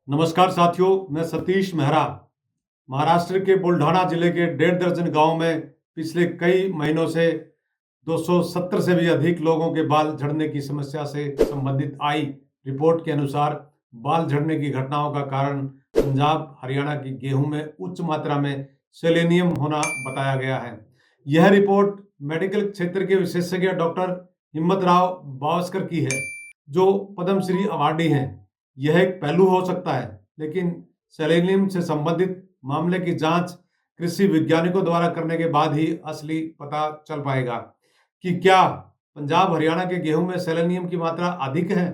नमस्कार साथियों, मैं सतीश मेहरा। महाराष्ट्र के बुल्ढाना जिले के 1.5 दर्जन गांव में पिछले कई महीनों से 270 से भी अधिक लोगों के बाल झड़ने की समस्या से संबंधित आई रिपोर्ट के अनुसार बाल झड़ने की घटनाओं का कारण पंजाब हरियाणा की गेहूं में उच्च मात्रा में सेलेनियम होना बताया गया है। यह रिपोर्ट मेडिकल क्षेत्र के विशेषज्ञ डॉक्टर हिम्मत राव बावस्कर की है, जो पद्मश्री अवार्डी हैं। यह एक पहलू हो सकता है, लेकिन सेलेनियम से संबंधित मामले की जांच कृषि वैज्ञानिकों द्वारा करने के बाद ही असली पता चल पाएगा कि क्या पंजाब हरियाणा के गेहूं में सेलेनियम की मात्रा अधिक है।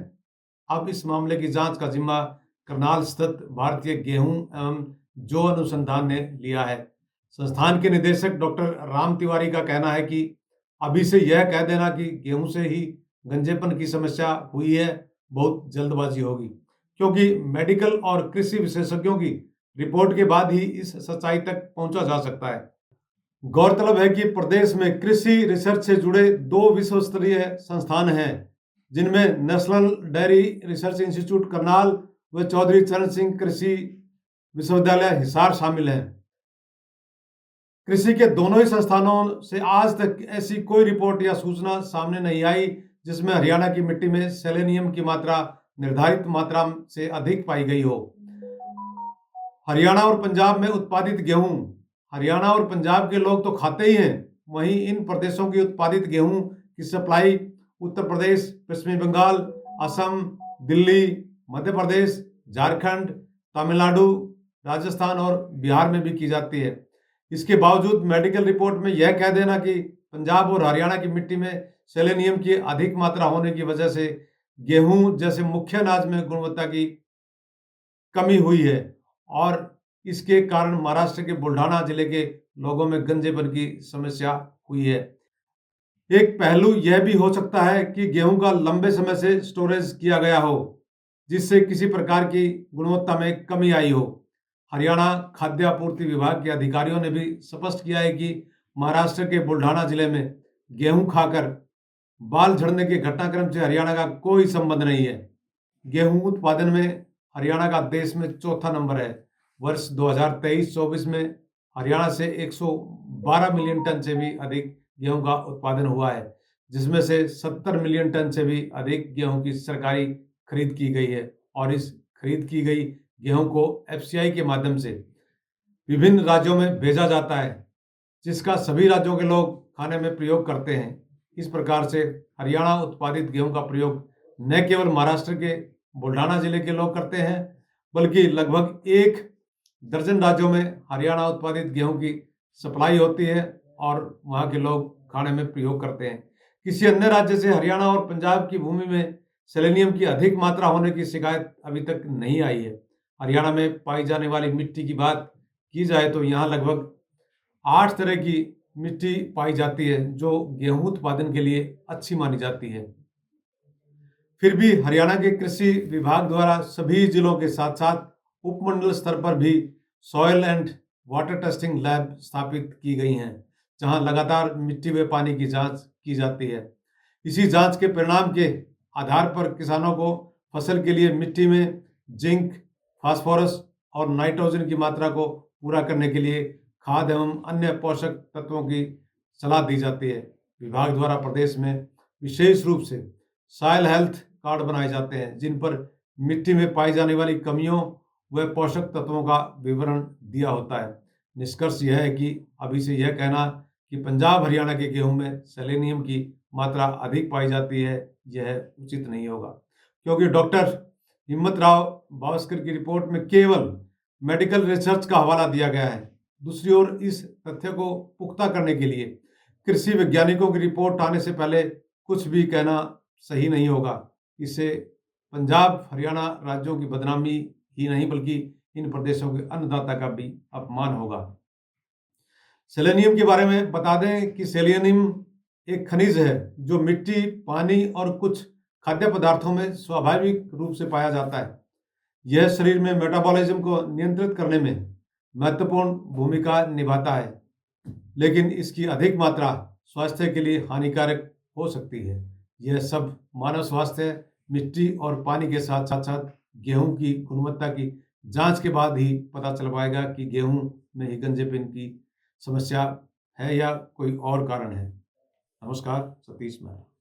अब इस मामले की जांच का जिम्मा करनाल स्थित भारतीय गेहूं एवं जौ अनुसंधान ने लिया है। संस्थान के निदेशक डॉक्टर राम तिवारी का कहना है कि अभी से यह कह देना कि गेहूं से ही गंजेपन की समस्या हुई है, बहुत जल्दबाजी होगी, क्योंकि मेडिकल और कृषि विशेषज्ञों की रिपोर्ट के बाद ही इस सच्चाई तक पहुंचा जा सकता है। गौरतलब है कि प्रदेश में कृषि रिसर्च से जुड़े 2 विश्व स्तरीय संस्थान हैं, जिनमें national dairy research institute Karnal व चौधरी चरण सिंह कृषि विश्वविद्यालय हिसार शामिल हैं। कृषि के दोनों ही संस्थानों से आज तक ऐसी कोई रिपोर्ट या सूचना सामने नहीं आई जिसमें हरियाणा की मिट्टी में सेलेनियम की मात्रा निर्धारित मात्रा से अधिक पाई गई हो। हरियाणा और पंजाब में उत्पादित गेहूं, हरियाणा और पंजाब के लोग तो खाते ही हैं, वहीं इन प्रदेशों की उत्पादित गेहूं की सप्लाई उत्तर प्रदेश, पश्चिमी बंगाल, असम, दिल्ली, मध्य प्रदेश, झारखंड, तमिलनाडु, राजस्थान और बिहार में भी की जाती है। इसके बावजूद मेडिकल रिपोर्ट में यह कह देना कि पंजाब और हरियाणा की मिट्टी में सेलेनियम की अधिक मात्रा होने की वजह से गेहूं जैसे मुख्य अनाज में गुणवत्ता की कमी हुई है और इसके कारण महाराष्ट्र के बुल्ढाना जिले के लोगों में गंजेपन की समस्या हुई है। एक पहलू यह भी हो सकता है कि गेहूं का लंबे समय से स्टोरेज किया गया हो, जिससे किसी प्रकार की गुणवत्ता में कमी आई हो। हरियाणा खाद्य आपूर्ति विभाग के अधिकारियों ने भी स्पष्ट किया है कि महाराष्ट्र के बुल्ढाना जिले में गेहूं खाकर बाल झड़ने के घटनाक्रम से हरियाणा का कोई संबंध नहीं है। गेहूं उत्पादन में हरियाणा का देश में चौथा नंबर है। वर्ष 2023-24 में हरियाणा से 112 मिलियन टन से भी अधिक गेहूं का उत्पादन हुआ है, जिसमें से 70 मिलियन टन से भी अधिक गेहूं की सरकारी खरीद की गई है और इस खरीद की गई गेहूं को एफसीआई के माध्यम से विभिन्न राज्यों में भेजा जाता है, जिसका सभी राज्यों के लोग खाने में प्रयोग करते हैं। इस प्रकार से हरियाणा उत्पादित गेहूं का प्रयोग न केवल महाराष्ट्र के बुल्ढाना जिले के लोग करते हैं, बल्कि लगभग 1 दर्जन राज्यों में हरियाणा उत्पादित गेहूं की सप्लाई होती है और वहां के लोग खाने में प्रयोग करते हैं। किसी अन्य राज्य से हरियाणा और पंजाब की भूमि में सेलेनियम की अधिक मात्रा होने की शिकायत अभी तक नहीं आई है। हरियाणा में पाई जाने वाली मिट्टी की बात की जाए तो यहाँ लगभग 8 तरह की मिट्टी पाई जाती है, जो गेहूं उत्पादन के लिए अच्छी मानी जाती है। फिर भी हरियाणा के कृषि विभाग द्वारा सभी जिलों के साथ साथ उपमंडल स्तर पर भी soil and water testing lab स्थापित की गई हैं, जहां लगातार मिट्टी व पानी की जांच की जाती है। इसी जांच के परिणाम के आधार पर किसानों को फसल के लिए मिट्टी में जिंक, फास्फोरस और नाइट्रोजन की मात्रा को पूरा करने के लिए खाद एवं अन्य पोषक तत्वों की सलाह दी जाती है। विभाग द्वारा प्रदेश में विशेष रूप से सॉइल हेल्थ कार्ड बनाए जाते हैं, जिन पर मिट्टी में पाई जाने वाली कमियों व पोषक तत्वों का विवरण दिया होता है। निष्कर्ष यह है कि अभी से यह कहना कि पंजाब हरियाणा के गेहूं में सेलेनियम की मात्रा अधिक पाई जाती है, यह उचित नहीं होगा, क्योंकि डॉक्टर हिम्मत राव बावस्कर की रिपोर्ट में केवल मेडिकल रिसर्च का हवाला दिया गया है। दूसरी ओर इस तथ्य को पुख्ता करने के लिए कृषि वैज्ञानिकों की रिपोर्ट आने से पहले कुछ भी कहना सही नहीं होगा। इससे पंजाब हरियाणा राज्यों की बदनामी ही नहीं, बल्कि इन प्रदेशों के अन्नदाता का भी अपमान होगा। सेलेनियम के बारे में बता दें कि सेलेनियम एक खनिज है जो मिट्टी, पानी और कुछ खाद्य पदार्थों में स्वाभाविक रूप से पाया जाता है। यह शरीर में मेटाबॉलिज्म को नियंत्रित करने में महत्वपूर्ण भूमिका निभाता है, लेकिन इसकी अधिक मात्रा स्वास्थ्य के लिए हानिकारक हो सकती है। यह सब मानव स्वास्थ्य, मिट्टी और पानी के साथ साथ गेहूं की गुणवत्ता की जांच के बाद ही पता चल पाएगा कि गेहूं में ही गंजेपन की समस्या है या कोई और कारण है। नमस्कार, सतीश मेहरा।